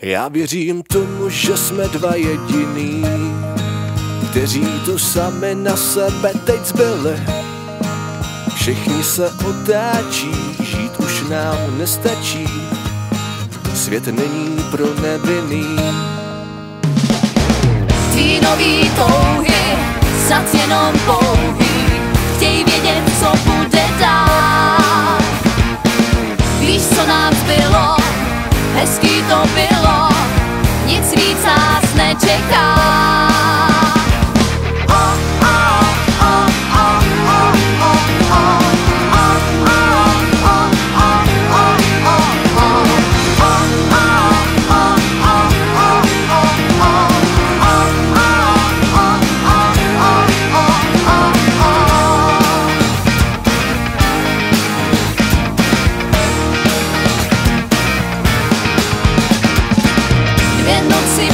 Já věřím tomu, že jsme dva jediný, kteří tu sami na sebe teď zbyli. Všichni se otáčí, žít už nám nestačí, svět není pro nevinný. Tvý nový touhy, snad jenom pouhý, chtěj vědět, co bude dál. Víš, co nám zbylo, hezký to bylo, nic víc nás nečeká.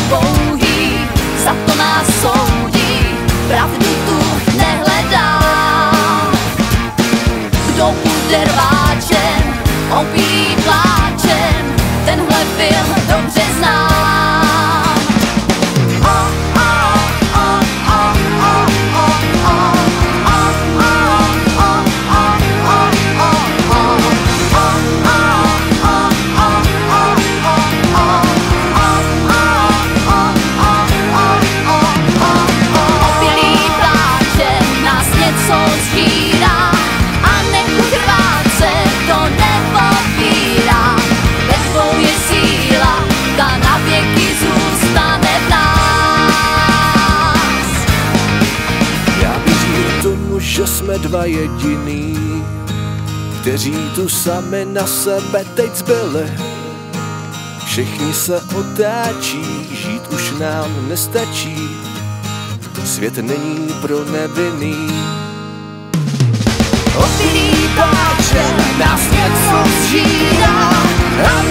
Pouhý, za to nás soudí, pravdu tu nehledám. Kdo bude rváčem, opilý pláčem, tenhle film dobře znám. Že jsme dva jediný, kteří tu sami na sebe teď zbyli. Všichni se otáčí, žít už nám nestačí, svět není pro nevinný. Opilý pláčem nás něco zžírá, a